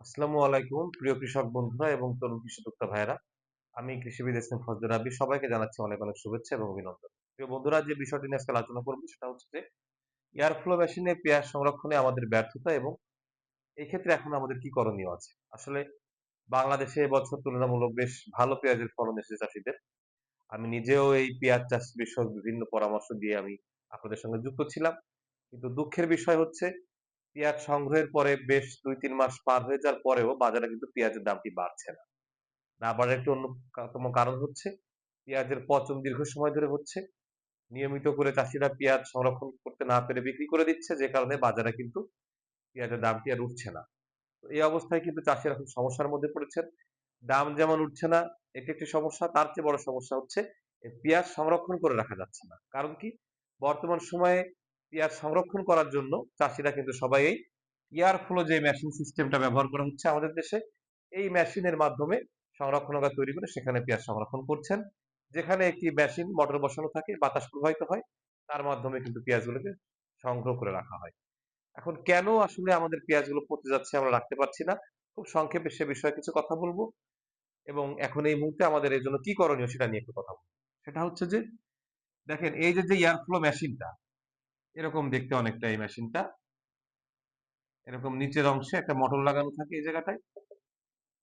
আসসালামু আলাইকুম প্রিয় কৃষক বন্ধুরা এবং তরুণ কৃষি উদ্যোক্তা ভাইয়েরা। আমি কৃষিবিদ ইসলাম ফজলুর রাব্বি। সবাইকে জানাচ্ছি অনেক অনেক শুভেচ্ছা এবং অভিনন্দন। প্রিয় বন্ধুরা, যে বিষয়টি নিয়ে আজকে আলোচনা করব সেটা হচ্ছে যে এয়ার ফ্লো মেশিনে পেঁয়াজ সংরক্ষণে আমাদের ব্যর্থতা এবং এই ক্ষেত্রে এখন আমাদের কি করণীয় আছে। আসলে বাংলাদেশে এবছর তুলনামূলক বেশ ভালো পেঁয়াজের ফলন এসেছে চাষীদের। আমি নিজেও এই পেঁয়াজ চাষ বিষয়ক বিভিন্ন পরামর্শ দিয়ে আমি আপনাদের সঙ্গে যুক্ত ছিলাম। কিন্তু দুঃখের বিষয় হচ্ছে পেঁয়াজ সংগ্রহের পরে বেশ ২-৩ মাস পার হয়ে যাওয়ার পরেও বাজারে কিন্তু পেঁয়াজের দামটি বাড়ছে না। না বাড়ার একটি অন্যতম কারণ হচ্ছে পেঁয়াজের পচন দীর্ঘ সময় ধরে হচ্ছে। নিয়মিত করে চাষীরা পেঁয়াজ সংরক্ষণ করতে না পেরে বিক্রি করে দিচ্ছে, যে কারণে বাজারে কিন্তু পেঁয়াজের দামটি আর উঠছে না। তো এই অবস্থায় কিন্তু চাষীরা খুব সমস্যার মধ্যে পড়েছেন। দাম যেমন উঠছে না, এটি একটি সমস্যা। তার চেয়ে বড় সমস্যা হচ্ছে এই পেঁয়াজ সংরক্ষণ করে রাখা যাচ্ছে না। কারণ কি? বর্তমান সময়ে পেঁয়াজ সংরক্ষণ করার জন্য চাষীরা কিন্তু সবাই এই এয়ার ফ্লো যে মেশিন সিস্টেমটা ব্যবহার করা হচ্ছে আমাদের দেশে, এই মেশিনের মাধ্যমে সংরক্ষণাগার তৈরি করে সেখানে পেঁয়াজ সংরক্ষণ করছেন। যেখানে একটি মেশিন মোটর বসানো থাকে, বাতাস প্রবাহিত হয়, তার মাধ্যমে কিন্তু পেঁয়াজগুলোকে সংগ্রহ করে রাখা হয়। এখন কেন আসলে আমাদের পেঁয়াজগুলো পচে যাচ্ছে, আমরা রাখতে পারছি না? খুব সংক্ষেপে সে বিষয়ে কিছু কথা বলব এবং এখন এই মুহূর্তে আমাদের এর জন্য কি করণীয় সেটা নিয়ে একটু কথা বলব। সেটা হচ্ছে যে দেখেন, এই যে এয়ার ফ্লো মেশিনটা, এরকম দেখতে অনেকটা এই মেশিনটা। এরকম নিচের অংশে একটা মোটর লাগানো থাকে এই জায়গাটায়।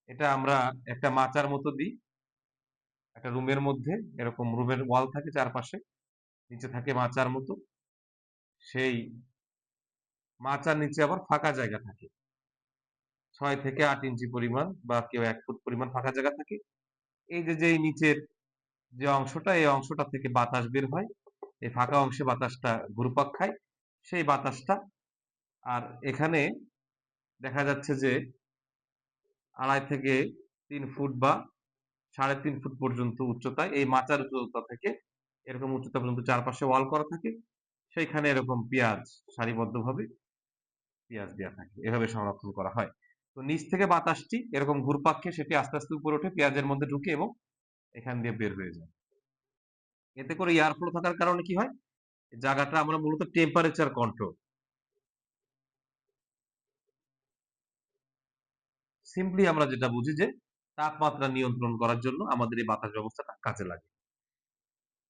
এটা আমরা একটা মাচার মতো দিই, একটা রুমের মধ্যে। এরকম রুমের ওয়াল থাকে চারপাশে, নিচে থাকে মাচার মতো। সেই মাচার নিচে আবার ফাঁকা জায়গা থাকে। ৬ থেকে ৮ ইঞ্চি পরিমাণ বা কেউ ১ ফুট পরিমাণ ফাঁকা জায়গা থাকে। এই যেই নিচের যে অংশটা, এই অংশটা থেকে বাতাস বের হয়। এই ফাঁকা অংশে বাতাসটা ঘুরপাক খায়। সেই বাতাসটা আর এখানে দেখা যাচ্ছে যে ২.৫ থেকে ৩ ফুট বা ৩.৫ ফুট পর্যন্ত উচ্চতায়, এই মাচার উচ্চতা থেকে এরকম উচ্চতা পর্যন্ত চারপাশে ওয়াল করা থাকে। সেইখানে এরকম পেঁয়াজ সারিবদ্ধভাবে পেঁয়াজ দেয়া থাকে। এভাবে সংরক্ষণ করা হয়। তো নিচ থেকে বাতাসটি এরকম ঘুরপাক খেয়ে সেটি আস্তে আস্তে উপরে উঠে পেঁয়াজের মধ্যে ঢুকে এবং এখান দিয়ে বের হয়ে যায়। এতে করে এয়ার ফ্লো থাকার কারণে কি হয়? জায়গাটা আমরা মূলত টেম্পারেচার কন্ট্রোল, সিম্পলি আমরা যেটা বুঝি যে তাপমাত্রা নিয়ন্ত্রণ করার জন্য আমাদের এই বাতাস ব্যবস্থাটা কাজে লাগে।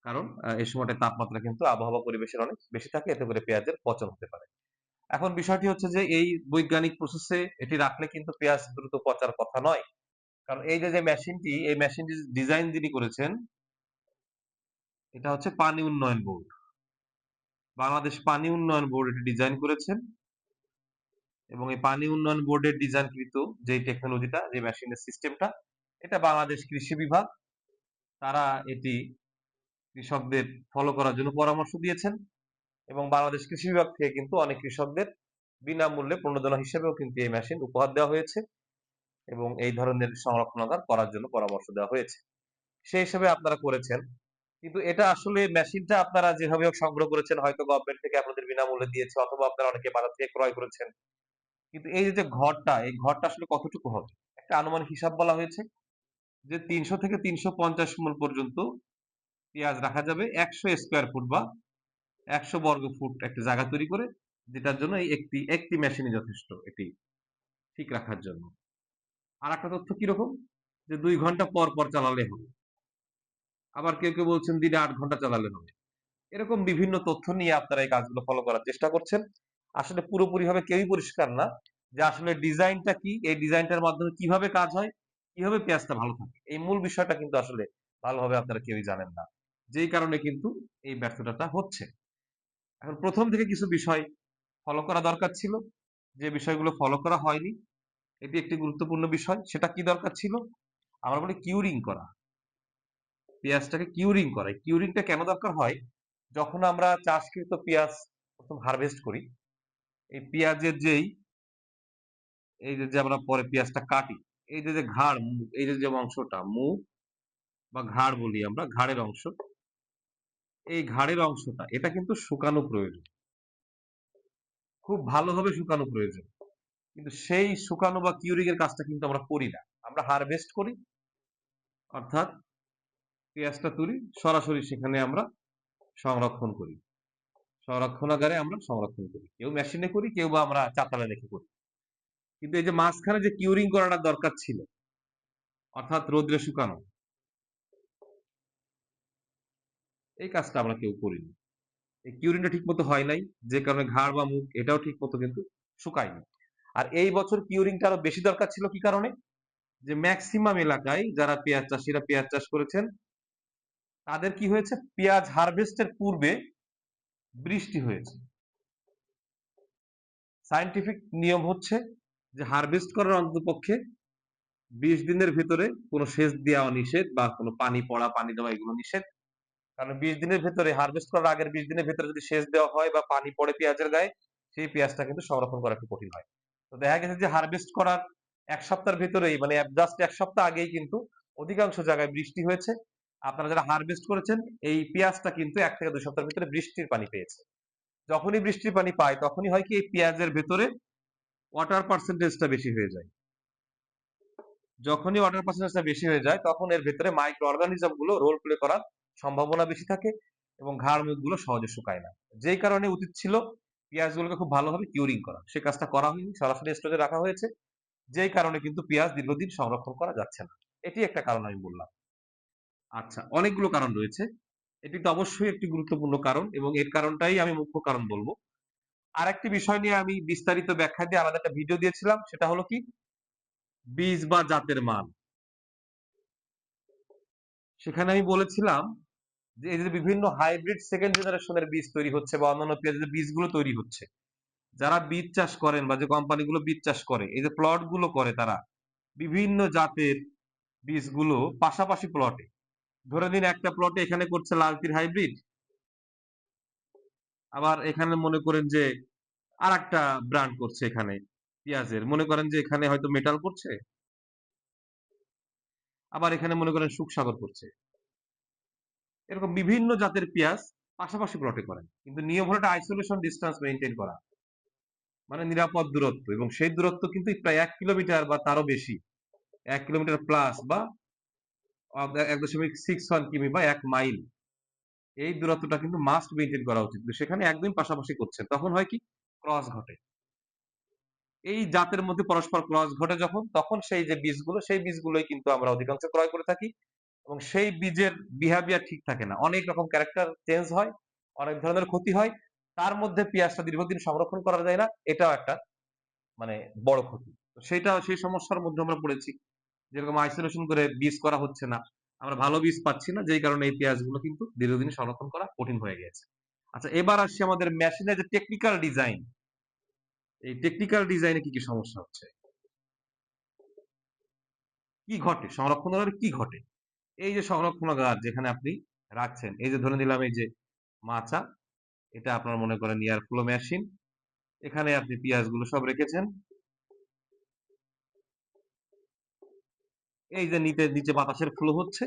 কারণ এই সময়টায় তাপমাত্রা কিন্তু আবহাওয়া পরিবেশের অনেক বেশি থাকে, এতে করে পেঁয়াজের পচন হতে পারে। এখন বিষয়টি হচ্ছে যে এই বৈজ্ঞানিক প্রসেসে এটি রাখলে কিন্তু পেঁয়াজ দ্রুত পচার কথা নয়। কারণ এই যে মেশিনটি, এই মেশিনটির ডিজাইন যিনি করেছেন, এটা হচ্ছে পানি উন্নয়ন বোর্ড। বাংলাদেশ পানি উন্নয়ন বোর্ড এটি ডিজাইন করেছেন এবং এই পানি উন্নয়ন বোর্ডের ডিজাইনকৃত যে টেকনোলজিটা, যে মেশিনের সিস্টেমটা, এটা বাংলাদেশ কৃষি বিভাগ তারা এটি কৃষকদের ফলো করার জন্য পরামর্শ দিয়েছেন এবং বাংলাদেশ কৃষি বিভাগ থেকে কিন্তু অনেক কৃষকদের বিনামূল্যে প্রণোদনা হিসেবেও কিন্তু এই মেশিন উপহার দেওয়া হয়েছে এবং এই ধরনের সংরক্ষণাগার করার জন্য পরামর্শ দেওয়া হয়েছে। সেই হিসেবে আপনারা করেছেন। কিন্তু এটা আসলে মেশিনটা আপনারা যেভাবে হোক সংগ্রহ করেছেন, হয়তো গভর্নমেন্ট থেকে আপনাদের বিনামূল্যে দিয়েছে অথবা আপনারা অনেকে বাজার থেকে ক্রয় করেছেন। কিন্তু এই যে ঘরটা, এই ঘরটা আসলে কতটুকু হবে? একটা আনুমানিক হিসাব বলা হয়েছে যে ৩০০ থেকে ৩৫০ মণ পর্যন্ত পেঁয়াজ রাখা যাবে ১০০ স্কয়ার ফুট বা ১০০ বর্গ ফুট একটা জায়গা তৈরি করে, যেটার জন্য এই একটি মেশিনই যথেষ্ট এটি ঠিক রাখার জন্য। আরেকটা তথ্য কিরকম? যে ২ ঘন্টা পর পর চালালে হবে। আবার কেউ বলছেন দিনে ৮ ঘন্টা চালালে হবে। এরকম বিভিন্ন তথ্য নিয়ে আপনারা এই কাজগুলো ফলো করার চেষ্টা করছেন। আসলে পুরোপুরিভাবে কেউই পরিষ্কার না যে আসলে ডিজাইনটা কি, এই ডিজাইনটার মাধ্যমে কিভাবে কাজ হয়, কিভাবে পেঁয়াজটা ভালো থাকে। এই মূল বিষয়টা কিন্তু আসলে ভালোভাবে আপনারা কেউই জানেন না। যেই কারণে কিন্তু এই ব্যর্থতাটা হচ্ছে। এখন ১ম থেকে কিছু বিষয় ফলো করা দরকার ছিল। যে বিষয়গুলো ফলো করা হয়নি, এটি একটি গুরুত্বপূর্ণ বিষয়। সেটা কি দরকার ছিল? আমরা বলি কিউরিং করা। পেঁয়াজটাকে কিউরিং করা। এই কিউরিংটা কেন দরকার হয়? যখন আমরা চাষকৃত পেঁয়াজ ১ম হারভেস্ট করি, এই পেঁয়াজের এই যে আমরা পরে পেঁয়াজটা কাটি, এই যে ঘাড়, এই যে অংশটা, মুখ বা ঘাড় বলি আমরা, ঘাড়ের অংশ। এই ঘাড়ের অংশটা এটা কিন্তু শুকানো প্রয়োজন। খুব ভালোভাবে শুকানো প্রয়োজন। কিন্তু সেই শুকানো বা কিউরিং এর কাজটা কিন্তু আমরা করি না। আমরা হারভেস্ট করি, অর্থাৎ পেঁয়াজটা তুলি, সরাসরি সেখানে আমরা সংরক্ষণ করি। সংরক্ষণাগারে আমরা সংরক্ষণ করি। কেউ মেশিনে করি, কেউ বা আমরা চাতালে রেখে করি। কিন্তু এই যে মাঝখানে যে কিউরিং করাটা দরকার ছিল, অর্থাৎ রোদ্রে শুকানো, এই কাজটা আমরা কেউ করিনি। এই কিউরিংটা ঠিক মতো হয় নাই, যে কারণে ঘাড় বা মুখ এটাও ঠিক মতো কিন্তু শুকায়নি। আর এই বছর কিউরিংটা আরো বেশি দরকার ছিল কি কারণে? যে ম্যাক্সিমাম এলাকায় যারা পেঁয়াজ চাষিরা পেঁয়াজ চাষ করেছেন, তাদের কি হয়েছে, পেঁয়াজ হারভেস্টের পূর্বে বৃষ্টি হয়েছে। সায়েন্টিফিক নিয়ম হচ্ছে যে হারভেস্ট করার অন্ততপক্ষে 20 দিনের ভেতরে কোনো সেচ দেওয়া নিষেধ বা কোনো পানি পড়া পানি দেওয়া এগুলো নিষেধ। কারণ 20 দিনের ভেতরে হারভেস্ট করার আগের 20 দিনের ভেতরে যদি সেচ দেওয়া হয় বা পানি পড়ে পেঁয়াজের গায়ে, সেই পেঁয়াজটা কিন্তু সংরক্ষণ করা একটু কঠিন হয়। তো দেখা গেছে যে হারভেস্ট করার 1 সপ্তাহের ভেতরেই, মানে জাস্ট 1 সপ্তাহ আগেই কিন্তু অধিকাংশ জায়গায় বৃষ্টি হয়েছে। আপনারা যারা হারভেস্ট করেছেন, এই পেঁয়াজটা কিন্তু 1 থেকে 2 সপ্তাহের ভিতরে বৃষ্টির পানি পেয়েছে। যখনই বৃষ্টির পানি পায় তখনই হয় কি, এই পেঁয়াজের ভেতরে ওয়াটার পার্সেন্টেজটা বেশি হয়ে যায়। যখনই ওয়াটার পার্সেন্টেজটা বেশি হয়ে যায় তখন এর ভেতরে মাইক্রো অর্গানিজম গুলো রোল প্লে করার সম্ভাবনা বেশি থাকে এবং ঘাড় মুখ গুলো সহজে শুকায় না। যেই কারণে উচিত ছিল পেঁয়াজগুলোকে খুব ভালোভাবে কিউরিং করা, সে কাজটা করা হয়নি, সরাসরি স্টোরে রাখা হয়েছে। যেই কারণে কিন্তু পেঁয়াজ দীর্ঘদিন সংরক্ষণ করা যাচ্ছে না। এটি একটা কারণ আমি বললাম। আচ্ছা, অনেকগুলো কারণ রয়েছে। এটি তো অবশ্যই একটি গুরুত্বপূর্ণ কারণ এবং এর কারণটাই আমি মুখ্য কারণ বলবো। আর একটি বিষয় নিয়ে আমি বিস্তারিত ব্যাখ্যা দিয়ে আলাদা একটা ভিডিও দিয়েছিলাম, সেটা হলো কি, বীজ বা জাতের মান। সেখানে আমি বলেছিলাম যে এই যে বিভিন্ন হাইব্রিড সেকেন্ড জেনারেশনের বীজ তৈরি হচ্ছে বা অন্যান্য পেঁয়াজের বীজগুলো তৈরি হচ্ছে, যারা বীজ চাষ করেন বা যে কোম্পানিগুলো বীজ চাষ করে, এই যে প্লট গুলো করে, তারা বিভিন্ন জাতের বীজগুলো পাশাপাশি প্লটে, ধরে নিন একটা প্লটে এখানে করছে লালতির হাইব্রিড, আবার এখানে মনে করেন যে আর একটা ব্র্যান্ড করছে এখানে পেঁয়াজের, মনে করেন যে এখানে হয়তো মেটাল করছে, আবার এখানে মনে করেন সুখসাগর করছে। এরকম বিভিন্ন জাতের পেঁয়াজ পাশাপাশি প্লটে করেন, কিন্তু নিয়ম হলো আইসোলেশন ডিস্টেন্স মেনটেন করা, মানে নিরাপদ দূরত্ব, এবং সেই দূরত্ব কিন্তু প্রায় 1 কিলোমিটার বা তারও বেশি, 1 কিলোমিটার প্লাস বা 1.61 কিমি বা 1 মাইল, এই দূরত্বটা কিন্তু মাস্ট মেনটেন করা উচিত। সেখানে একদম পাশাপাশি করছেন, তখন হয় কি, ক্রস ঘটে। এই জাতের মধ্যে পরস্পর ক্রস ঘটে যখন, তখন সেই যে বীজগুলো, সেই বীজগুলোই কিন্তু আমরা অধিকাংশ ক্রয় করে থাকি এবং সেই বীজের বিহেভিয়ার ঠিক থাকে না, অনেক রকম ক্যারেক্টার চেঞ্জ হয়, অনেক ধরনের ক্ষতি হয়। তার মধ্যে পেঁয়াজটা দীর্ঘদিন সংরক্ষণ করা যায় না, এটাও একটা মানে বড় ক্ষতি। তো সেটা, সেই সমস্যার মধ্যে আমরা পড়েছি, যেরকম আইসোলেশন করে বীজ করা হচ্ছে না, আমরা ভালো বীজ পাচ্ছি না, যেই কারণে এই পেঁয়াজগুলো কিন্তু দীর্ঘদিন সংরক্ষণ করা কঠিন হয়ে গেছে। আচ্ছা, এবার আসছি আমাদের মেশিনের যে টেকনিক্যাল ডিজাইন, এই টেকনিক্যাল ডিজাইনে কি কি সমস্যা হচ্ছে, কি ঘটে সংরক্ষণের, কি ঘটে। এই যে সংরক্ষণাগার যেখানে আপনি রাখছেন, এই যে ধরে নিলাম এই যে মাচা, এটা আপনার মনে করেন এয়ার ফ্লো মেশিন, এখানে আপনি পেঁয়াজগুলো সব রেখেছেন। এই যে নিচে নিচে বাতাসের ফ্লো হচ্ছে,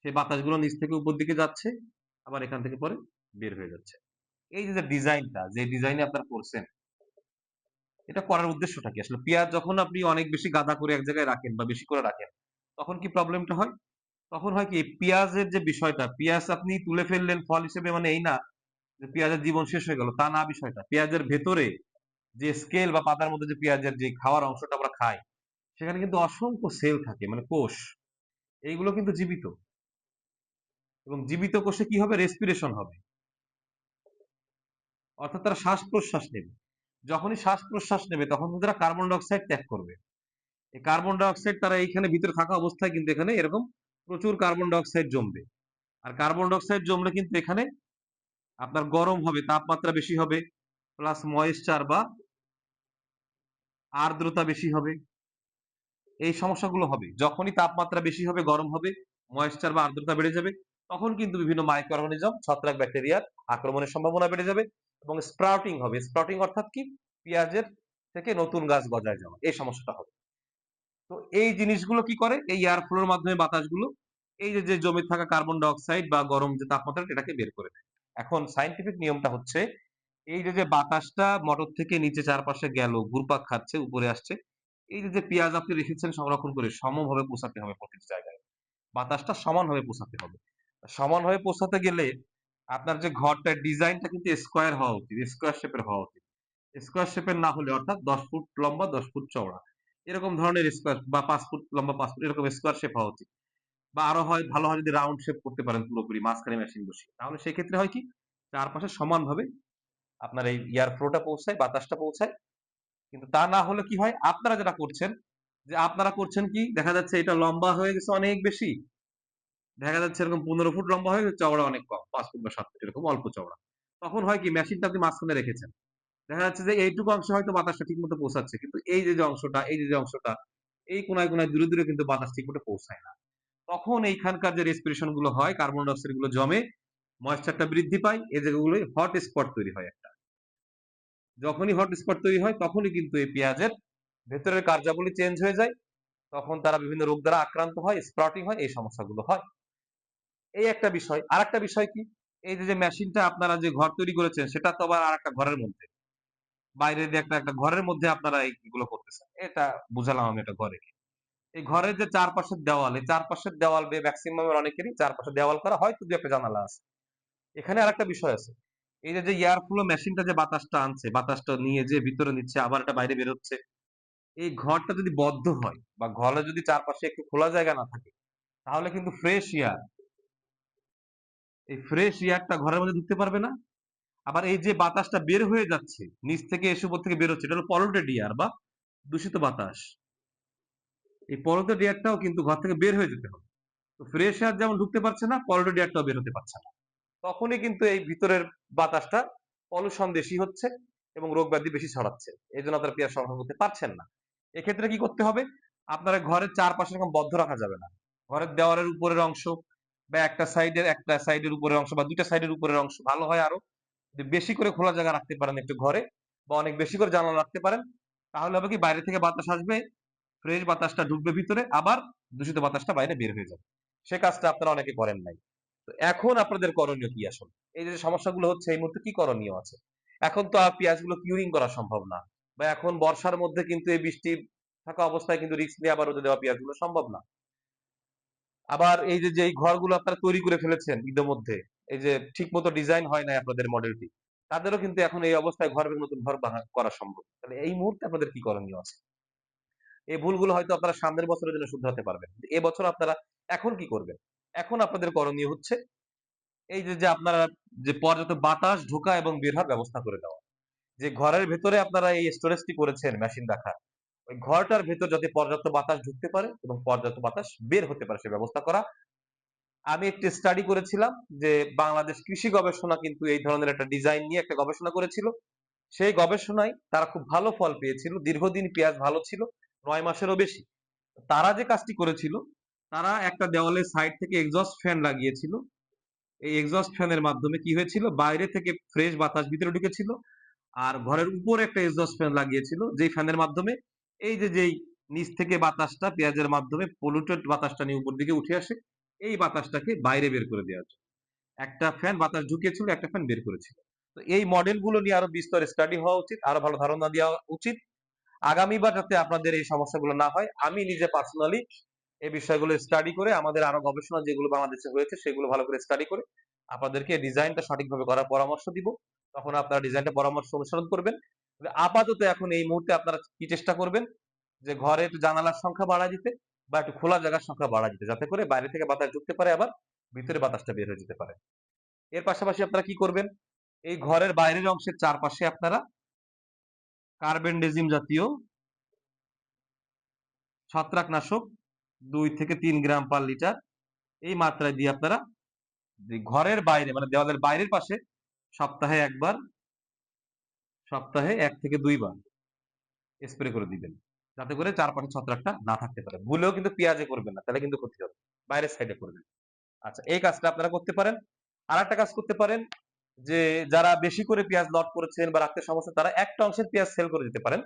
সেই বাতাসগুলো নিচ থেকে উপর দিকে যাচ্ছে, আবার এখান থেকে পরে বের হয়ে যাচ্ছে। এই যে ডিজাইনটা, যে ডিজাইনে আপনার করছেন, এটা করার উদ্দেশ্যটা কি আসলে? পেঁয়াজ যখন আপনি অনেক বেশি গাদা করে এক জায়গায় রাখেন বা বেশি করে রাখেন, তখন কি প্রবলেমটা হয়? তখন হয় কি, পেঁয়াজের যে বিষয়টা, পেঁয়াজ আপনি তুলে ফেললেন ফল হিসেবে, মানে এই না যে পেঁয়াজের জীবন শেষ হয়ে গেল, তা না বিষয়টা। পেঁয়াজের ভেতরে যে স্কেল বা পাতার মধ্যে যে পেঁয়াজের যে খাওয়ার অংশটা আমরা খাই, সেখানে কিন্তু অসংখ্য সেল থাকে, মানে কোষ, এইগুলো কিন্তু জীবিত, এবং জীবিত কোষে কি হবে, রেসপিরেশন হবে, অর্থাৎ তারা শ্বাস প্রশ্বাস নেবে। যখনই শ্বাস প্রশ্বাস নেবে তখন কিন্তু তারা কার্বন ডাইঅক্সাইড ত্যাগ করবে। এই কার্বন ডাইঅক্সাইড তারা এইখানে ভিতরে থাকা অবস্থায় কিন্তু এখানে এরকম প্রচুর কার্বন ডাইঅক্সাইড জমবে। আর কার্বন ডাইঅক্সাইড জমলে কিন্তু এখানে আপনার গরম হবে, তাপমাত্রা বেশি হবে, প্লাস ময়েশ্চার বা আর্দ্রতা বেশি হবে, এই সমস্যাগুলো হবে। যখনই তাপমাত্রা বেশি হবে, গরম হবে, ময়েশ্চার বা আর্দ্রতা বেড়ে যাবে, তখন কিন্তু বিভিন্ন মাইক্রো অর্গানিজম, ছত্রাক, ব্যাকটেরিয়ার আক্রমণের সম্ভাবনা বেড়ে যাবে এবং স্প্রাউটিং হবে। স্প্রাউটিং অর্থাৎ কি, পেঁয়াজের থেকে নতুন গাছ গজায় যাওয়া, এই সমস্যাটা হবে। তো এই জিনিসগুলো কি করে, এই এয়ার ফ্লোর মাধ্যমে বাতাসগুলো এই যে যে জমে থাকা কার্বন ডাইঅক্সাইড বা গরম যে তাপমাত্রা, এটাকে বের করে দেয়। এখন সায়েন্টিফিক নিয়মটা হচ্ছে, এই যে যে বাতাসটা মোটর থেকে নিচে চারপাশে গেল, ঘুরপাক খাচ্ছে, উপরে আসছে, এই যে যে পেঁয়াজ আপনি রেখেছেন সংরক্ষণ করে, সমভাবে পৌঁছাতে হবে প্রতিটি জায়গায়, বাতাসটা সমানভাবে পৌঁছাতে হবে। সমানভাবে পৌঁছাতে গেলে আপনার যে ঘরটার ডিজাইনটা কিন্তু স্কোয়ার হওয়া উচিত, স্কোয়ার শেপের হওয়া উচিত। স্কোয়ার শেপের না হলে অর্থাৎ 10 ফুট লম্বা 10 ফুট চওড়া এরকম ধরনের স্কোয়ার বা 5 ফুট লম্বা 5 ফুট এরকম স্কোয়ার শেপ হওয়া উচিত। বা আরো হয় ভালো হয় যদি রাউন্ড শেপ করতে পারেন পুরোপুরি মাঝখানে মেশিন বসিয়ে। তাহলে সেক্ষেত্রে হয় কি চারপাশে সমানভাবে আপনার এই এয়ার ফ্লোটা পৌঁছায়, বাতাসটা পৌঁছায়। কিন্তু তা না হলে কি হয় আপনারা যেটা করছেন যে আপনারা করছেন কি দেখা যাচ্ছে এটা লম্বা হয়ে গেছে অনেক বেশি। দেখা যাচ্ছে এরকম 15 ফুট লম্বা হয়ে গেছে, চওড়া অনেক কম। 5 ফুট বা 7 ফুট এরকম অল্প চওড়া। তখন হয় কি মেশিনটা আপনি মাঝখানে রেখেছেন। দেখা যাচ্ছে যে এইটুকু অংশে হয়তো বাতাসটা ঠিকমতো পৌঁছাচ্ছে। কিন্তু এই যে অংশটা, এই যে অংশটা এই কোনায়, কোনায় দূরে, দূরে কিন্তু বাতাস ঠিকমতো পৌঁছায় না। তখন এইখানকার যে রেসপিরেশন গুলো হয় কার্বন ডাই অক্সাইড গুলো জমে, ময়েশ্চারটা বৃদ্ধি পায়, এই জায়গাগুলোয় হট স্পট তৈরি হয় একটা। যখনই হট স্পট তৈরি হয় তখনই কিন্তু এই পেঁয়াজের ভেতরের কার্যাবলী চেঞ্জ হয়ে যায়। তখন তারা বিভিন্ন রোগ দ্বারা আক্রান্ত হয়, স্প্রাউটিং হয়, এই সমস্যাগুলো হয়। এই একটা বিষয়। আরেকটা বিষয় কি? এই যে মেশিনটা আপনারা যে ঘর তৈরি করেছেন সেটা তো আবার আরেকটা ঘরের মধ্যে। বাইরে দিয়ে একটা ঘরের মধ্যে আপনারা এইগুলো করতেছেন। এটা বুঝালাম আমি এটা ঘরে। এই ঘরের যে চারপাশের দেওয়াল, এই চারপাশের দেওয়াল বেয়ে মেক্সিমাম অনেকেরই চারপাশে দেওয়াল করা, হয়তো ২-১ টা জানালা আছে। এখানে আরেকটা বিষয় আছে। এই যে এয়ার ফ্লো মেশিনটা যে বাতাসটা আনছে, বাতাসটা নিয়ে যে ভিতরে নিচ্ছে আবার এটা বাইরে বের হচ্ছে। এই ঘরটা যদি বদ্ধ হয় বা ঘরে যদি চারপাশে একটু খোলা জায়গা না থাকে, তাহলে কিন্তু ফ্রেশ এয়ার, এই ফ্রেশ এয়ারটা ঘরের মধ্যে ঢুকতে পারবে না। আবার এই যে বাতাসটা বের হয়ে যাচ্ছে, নিচ থেকে এসে উপর থেকে বের হচ্ছে, এটা হলো পলিউটেড এয়ার বা দূষিত বাতাস। এই পলিউটেড এয়ারটাও কিন্তু ঘর থেকে বের হয়ে যেতে হবে। তো ফ্রেশ এয়ার যেমন ঢুকতে পারছে না, পলিউটেড এয়ারটাও বের হতে পারছে না। তখনই কিন্তু এই ভিতরের বাতাসটা পলিউশন বেশি হচ্ছে এবং রোগ ব্যাধি বেশি ছড়াচ্ছে। এই জন্য আপনারা পেঁয়াজ সংরক্ষণ করতে পারছেন না। এক্ষেত্রে কি করতে হবে? আপনারা ঘরের চারপাশে এরকম বদ্ধ রাখা যাবে না। ঘরের দেওয়ালের উপরের অংশ বা একটা সাইডের উপরের অংশ বা ২ টা সাইডের উপরের অংশ ভালো হয় আরো। যদি বেশি করে খোলা জায়গা রাখতে পারেন একটু ঘরে বা অনেক বেশি করে জানালা রাখতে পারেন, তাহলে হবে কি বাইরে থেকে বাতাস আসবে, ফ্রেশ বাতাসটা ঢুকবে ভিতরে, আবার দূষিত বাতাসটা বাইরে বের হয়ে যাবে। সে কাজটা আপনারা অনেকে করেন নাই। তো এখন আপনাদের করণীয় কি আসলে? এই যে সমস্যাগুলো হচ্ছে এই মুহূর্তে কি করণীয় আছে? এখন তো আর পেঁয়াজগুলো কিউরিং করা সম্ভব না। বা এখন বর্ষার মধ্যে কিন্তু এই বৃষ্টি থাকা অবস্থায় কিন্তু রিস্ক নিয়ে আবার রোদে দেওয়া পেঁয়াজগুলো সম্ভব না। আবার এই যে এই ঘরগুলো আপনারা তৈরি করে ফেলেছেন ইতিমধ্যে, এই যে ঠিকমতো ডিজাইন হয় নাই আপনাদের মডেলটি। তাদেরও কিন্তু এখন এই অবস্থায় নতুন ঘর করা সম্ভব। তাহলে এই মুহূর্তে আপনাদের কি করণীয় আছে? এই ভুলগুলো হয়তো আপনারা সামনের বছরের জন্য শুধরাতে পারবেন। এবছর আপনারা এখন কি করবেন? এখন আপনাদের করণীয় হচ্ছে এই যে আপনারা যে পর্যাপ্ত বাতাস ঢোকা এবং বের হওয়ার ব্যবস্থা করে দেওয়া। যে ঘরের ভেতরে আপনারা এই স্টোরেজটি করেছেন মেশিন রাখার, ওই ঘরটার ভেতর যাতে পর্যাপ্ত বাতাস ঢুকতে পারে এবং পর্যাপ্ত বাতাস বের হতে পারে সে ব্যবস্থা করা। আমি একটি স্টাডি করেছিলাম যে বাংলাদেশ কৃষি গবেষণা কিন্তু এই ধরনের একটা ডিজাইন নিয়ে একটা গবেষণা করেছিল। সেই গবেষণায় তারা খুব ভালো ফল পেয়েছিল। দীর্ঘদিন পেঁয়াজ ভালো ছিল, ৯ মাসেরও বেশি। তারা যে কাজটি করেছিল, তারা একটা দেওয়ালের সাইড থেকে এক্সস্ট ফ্যান লাগিয়েছিল। এই এক্সস্ট ফ্যানের মাধ্যমে কি হয়েছিল, বাইরে থেকে ফ্রেশ বাতাস ভিতরে ঢুকেছিল। আর ঘরের উপরে একটা এক্সস্ট ফ্যান লাগিয়েছিল, যেই ফ্যানের মাধ্যমে এই যেই নিচ থেকে বাতাসটা পেঁয়াজের মাধ্যমে পলিউটেড বাতাসটা নিয়ে উপর দিকে উঠে আসে, এই বাতাসটাকে বাইরে বের করে দেওয়ার জন্য একটা ফ্যান বাতাস ঢুকিয়েছিল, একটা ফ্যান বের করেছিল। তো এই মডেলগুলো নিয়ে আরো বিস্তর স্টাডি হওয়া উচিত, আরো ভালো ধারণা দেওয়া উচিত। আগামীবার যাতে আপনাদের এই সমস্যাগুলো না হয়, আমি নিজে পার্সোনালি এই বিষয়গুলো স্টাডি করে আমাদের আরো গবেষণা যেগুলো বাংলাদেশে হয়েছে সেগুলো ভালো করে স্টাডি করে আপনাদেরকে ডিজাইনটা সঠিকভাবে করার পরামর্শ দিব। তখন আপনারা ডিজাইনটা পরামর্শ অনুসরণ করবেন। আপাতত এখন এই মুহূর্তে আপনারা কি চেষ্টা করবেন যে ঘরে একটু জানালার সংখ্যা বাড়া দিতে বা একটু খোলা জায়গার সংখ্যা বাড়া দিতে, যাতে করে বাইরে থেকে বাতাস ঢুকতে পারে, আবার ভিতরে বাতাসটা বের হয়ে যেতে পারে। এর পাশাপাশি আপনারা কি করবেন, এই ঘরের বাইরের অংশের চারপাশে আপনারা কার্বেন্ডেজিম জাতীয় ছত্রাকনাশক 2 থেকে 3 গ্রাম পার লিটার এই মাত্রায় দিয়ে আপনারা যে ঘরের বাইরে মানে দেওয়ালের বাইরের পাশে সপ্তাহে 1 বার, সপ্তাহে 1 থেকে 2 বার স্প্রে করে দিবেন, যাতে করে চারপাশে ছত্রাকটা না থাকতে পারে। ভুলেও কিন্তু পেঁয়াজে করবেন না, তাহলে কিন্তু ক্ষতি হবে। বাইরের সাইডে করবেন। আচ্ছা, এই কাজটা আপনারা করতে পারেন। আর একটা কাজ করতে পারেন যে যারা বেশি করে পেঁয়াজ লট করেছেন বা রাখতে সমস্যা, তারা একটা অংশের পেঁয়াজ সেল করে দিতে পারেন।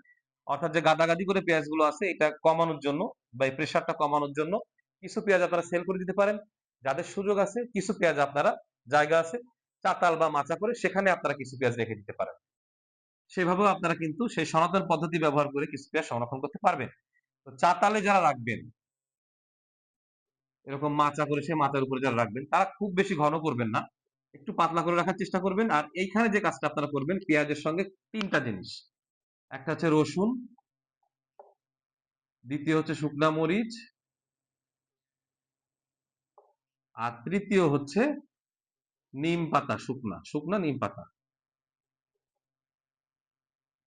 অর্থাৎ যে গাদাগাদি করে পেঁয়াজগুলো আছে এটা কমানোর জন্য বা এই প্রেশারটা কমানোর জন্য কিছু পেঁয়াজ আপনারা সেল করে দিতে পারেন। যাদের সুযোগ আছে কিছু পেঁয়াজ আপনারা জায়গা আছে চাতাল বা মাচা করে সেখানে আপনারা কিছু পেঁয়াজ রেখে দিতে পারেন। সেভাবেও আপনারা কিন্তু সেই সনাতন পদ্ধতি ব্যবহার করে কিছু পেঁয়াজ সংরক্ষণ করতে পারবেন। তো চাতালে যারা রাখবেন, এরকম মাচা করে সে মাচার উপরে যারা রাখবেন, তারা খুব বেশি ঘন করবেন না, একটু পাতলা করে রাখার চেষ্টা করবেন। আর এইখানে যে কাজটা আপনারা করবেন পেঁয়াজের সঙ্গে 3টা জিনিস, একটা হচ্ছে রসুন, দ্বিতীয় হচ্ছে শুকনা মরিচ, আর তৃতীয় হচ্ছে নিম পাতা, শুকনা শুকনা নিম পাতা।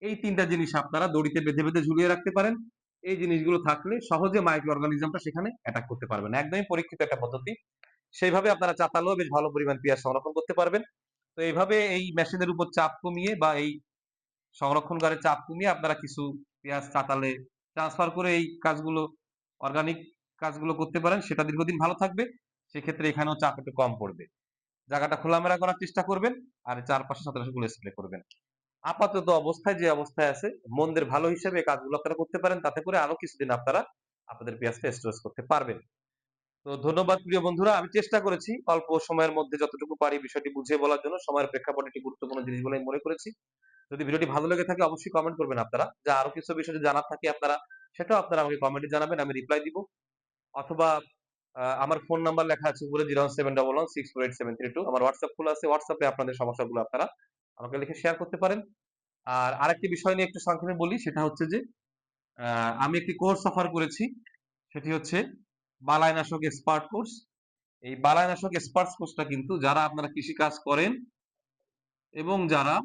এই তিনটা জিনিস আপনারা দড়িতে বেঁধে বেঁধে ঝুলিয়ে রাখতে পারেন। এই জিনিসগুলো থাকলে সহজে মাইক্রো অর্গানিজমটা সেখানে অ্যাটাক করতে পারবেন। একদমই পরীক্ষিত একটা পদ্ধতি। সেইভাবে আপনারা চাতালেও বেশ ভালো পরিমাণ পেঁয়াজ সংরক্ষণ করতে পারবেন। তো এইভাবে এই মেশিনের উপর চাপ কমিয়ে বা এই সংরক্ষণগারে চাপ কমিয়ে আপনারা কিছু পেঁয়াজ চাতালে ট্রান্সফার করে এই কাজগুলো, অর্গানিক কাজগুলো করতে পারেন। সেটা দীর্ঘদিন ভালো থাকবে। সেক্ষেত্রে এখানেও চাপ একটু কম পড়বে। জায়গাটা খোলামেলা করার চেষ্টা করবেন আর চারপাশে ছত্রাকগুলো স্প্রে করবেন। আপাতত অবস্থায় যে অবস্থায় আছে মন্দের ভালো হিসেবে এই কাজগুলো আপনারা করতে পারেন। তাতে করে আরো কিছুদিন আপনারা আপনাদের পেঁয়াজটা স্টোরেজ করতে পারবেন। তো ধন্যবাদ প্রিয় বন্ধুরা। আমি চেষ্টা করেছি অল্প সময়ের মধ্যে যতটুকু পারি বিষয়টি বুঝিয়ে বলার জন্য। সময়ের প্রেক্ষাপটে একটি গুরুত্বপূর্ণ জিনিসগুলো আমি মনে করেছি। যদি ভিডিওটি ভালো লেগে থাকে অবশ্যই কমেন্ট করবেন আপনারা। যা আরো কিছু বিষয় যদি জানার থাকে আপনারা সেটাও আপনারা আমাকে কমেন্টে জানাবেন। আমি রিপ্লাই দিব। অথবা আমার ফোন নাম্বার লেখা আছে উপরে 01711648732। আমার হোয়াটসঅ্যাপ খোলা আছে। হোয়াটসঅ্যাপে আপনাদের সমস্যাগুলো আপনারা আমাকে লিখে শেয়ার করতে পারেন। আর আরেকটি বিষয় নিয়ে একটু সংক্ষেপে বলি, সেটা হচ্ছে যে আমি একটি কোর্স অফার করেছি। সেটি হচ্ছে বালাইনাশক এক্সপার্ট কোর্স। এই বালাইনাশক এক্সপার্টস কোর্সটা কিন্তু যারা আপনারা কৃষি কাজ করেন এবং যারা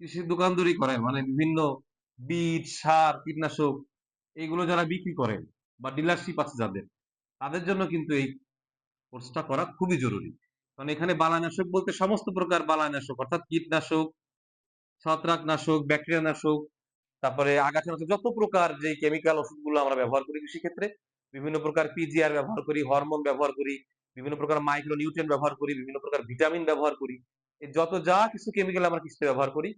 কৃষি দোকানদারি করেন, মানে বিভিন্ন বীজ, সার, কীটনাশক এইগুলো যারা বিক্রি করেন বা ডিলারশিপ আছে যাদের, তাদের জন্য কিন্তু এই কোর্সটা করা খুবই জরুরি। কারণ এখানে বালাইনাশক বলতে সমস্ত প্রকার বালাইনাশক অর্থাৎ কীটনাশক, ছত্রাকনাশক, ব্যাকটেরিয়া নাশক, তারপরে আগাছানাশক, যত প্রকার যে কেমিক্যাল ওষুধগুলো আমরা ব্যবহার করি কৃষিক্ষেত্রে, বিভিন্ন প্রকার পিজিআর ব্যবহার করি, হরমোন ব্যবহার করি, বিভিন্ন প্রকার মাইক্রো নিউট্রিয়েন্ট ব্যবহার করি, বিভিন্ন প্রকার ভিটামিন ব্যবহার করি, এই যত যা কিছু কেমিক্যাল আমরা কৃষিতে ব্যবহার করি,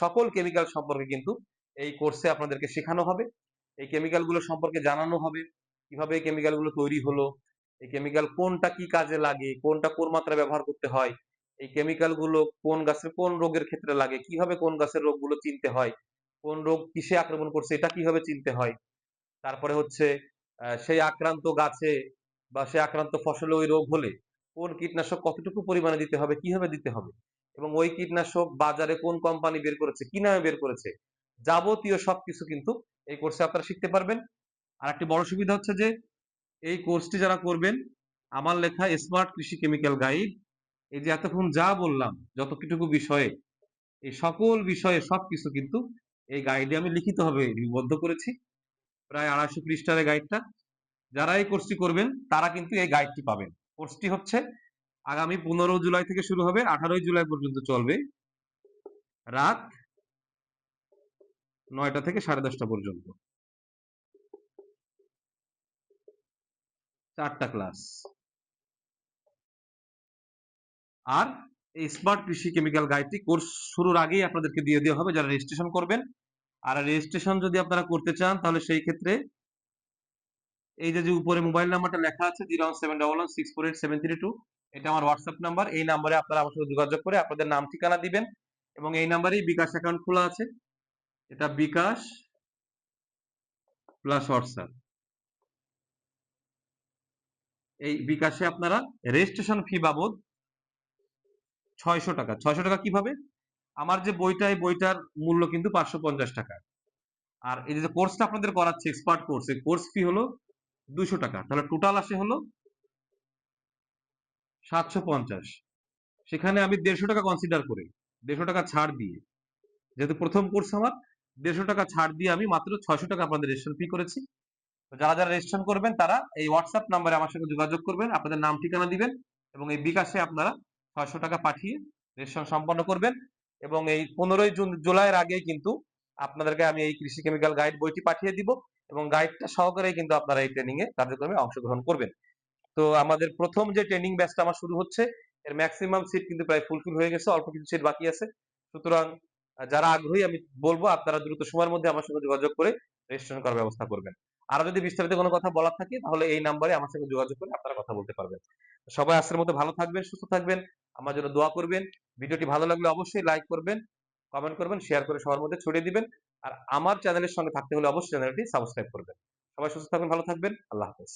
সকল কেমিক্যাল সম্পর্কে কিন্তু এই কোর্সে আপনাদেরকে শেখানো হবে। এই কেমিক্যাল গুলো সম্পর্কে জানানো হবে, কিভাবে এই কেমিক্যাল গুলো তৈরি হলো, এই কেমিক্যাল কোনটা কি কাজে লাগে, কোনটা কোন মাত্রায় ব্যবহার করতে হয়, এই কেমিক্যাল গুলো কোন গাছের কোন রোগের ক্ষেত্রে লাগে, কিভাবে কোন গাছের রোগগুলো চিনতে হয়, কোন রোগ কিসে আক্রমণ করছে এটা কিভাবে চিনতে হয়, তারপরে হচ্ছে সেই আক্রান্ত গাছে বা সেই আক্রান্ত ফসলে ওই রোগ হলে কোন কীটনাশক কতটুকু পরিমাণে দিতে হবে, কিভাবে দিতে হবে, এবং ওই কীটনাশক বাজারে কোন কোম্পানি বের করেছে, কি নামে বের করেছে, যাবতীয় সবকিছু কিন্তু এই কোর্সে আপনারা শিখতে পারবেন। আর একটি বড় সুবিধা হচ্ছে যে এই কোর্সটি যারা করবেন, আমার লেখা স্মার্ট কৃষি কেমিক্যাল গাইড, এই যে এতক্ষণ যা বললাম যতটুকু বিষয়ে, এই সকল বিষয়ে সবকিছু কিন্তু এই গাইডে আমি লিখিতভাবে লিপিবদ্ধ করেছি। প্রায় 250 পৃষ্ঠার এই গাইডটা। যারা এই কোর্সটি করবেন তারা কিন্তু এই গাইডটি পাবেন। কোর্সটি হচ্ছে আগামী 15 জুলাই থেকে শুরু হবে, 18 জুলাই পর্যন্ত চলবে, রাত 9টা থেকে 10:30 পর্যন্ত, 4টা ক্লাস। আর এই স্মার্ট কৃষি কেমিক্যাল গাইডটি কোর্স শুরুর আগেই আপনাদেরকে দিয়ে দেওয়া হবে যারা রেজিস্ট্রেশন করবেন। আর রেজিস্ট্রেশন যদি আপনারা করতে চান তাহলে সেই ক্ষেত্রে এই যে উপরে মোবাইল নাম্বারটা লেখা আছে 01711648732, এটা আমার হোয়াটসঅ্যাপ নাম্বার। এই নাম্বারে আপনারা আমার সাথে যোগাযোগ করে আপনাদের নাম ঠিকানা দিবেন এবং এই নাম্বারেই বিকাশ অ্যাকাউন্ট খোলা আছে। এটা বিকাশ প্লাস হোয়াটসঅ্যাপ। এই বিকাশে আপনারা রেজিস্ট্রেশন ফি বাবদ 600 টাকা। 600 টাকা কিভাবে? আমার যে বইটা, এই বইটার মূল্য কিন্তু 550 টাকা। আর এই যে কোর্সটা আপনাদের করাচ্ছে এক্সপার্ট কোর্স, এই কোর্স ফি হলো 200 টাকা। তাহলে টোটাল আসে হলো 750। সেখানে আমি 150 টাকা কনসিডার করে 150 টাকা ছাড় দিয়ে, যেহেতু প্রথম কোর্স আমার, 150 টাকা ছাড় দিয়ে আমি মাত্র 600 টাকা আপনাদের রেজিস্ট্রেশন ফি করেছি। তো যারা যারা রেজিস্ট্রেশন করবেন তারা এই হোয়াটসঅ্যাপ নাম্বারে আমার সঙ্গে যোগাযোগ করবেন, আপনাদের নাম ঠিকানা দিবেন এবং এই বিকাশে আপনারা 600 টাকা পাঠিয়ে রেজিস্ট্রেশন সম্পন্ন করবেন। এবং এই 15 জুলাইয়ের আগেই কিন্তু আপনাদেরকে আমি এই কৃষি কেমিক্যাল গাইড বইটি পাঠিয়ে দিব এবং গাইডটা সহকারেই কিন্তু আপনারা এই ট্রেনিং এ কার্যক্রমে অংশগ্রহণ করবেন। তো আমাদের প্রথম যে ট্রেনিং ব্যাচটা আমার শুরু হচ্ছে, এর ম্যাক্সিমাম সিট কিন্তু প্রায় ফুলফিল হয়ে গেছে, অল্প কিছু সিট বাকি আছে। সুতরাং যারা আগ্রহী আমি বলবো আপনারা দ্রুত সময়ের মধ্যে আমার সঙ্গে যোগাযোগ করে রেজিস্ট্রেশন করার ব্যবস্থা করবেন। আরো যদি বিস্তারিত কোনো কথা বলার থাকে তাহলে এই নাম্বারে আমার সঙ্গে যোগাযোগ করে আপনারা কথা বলতে পারবেন। সবাই আজকের মতো ভালো থাকবেন, সুস্থ থাকবেন, আমার জন্য দোয়া করবেন। ভিডিওটি ভালো লাগলে অবশ্যই লাইক করবেন, কমেন্ট করবেন, শেয়ার করে সবার মধ্যে ছড়িয়ে দিবেন। আর আমার চ্যানেলের সঙ্গে থাকতে হলে অবশ্যই চ্যানেলটি সাবস্ক্রাইব করবেন। সবাই সুস্থ থাকবেন, ভালো থাকবেন। আল্লাহ হাফেজ।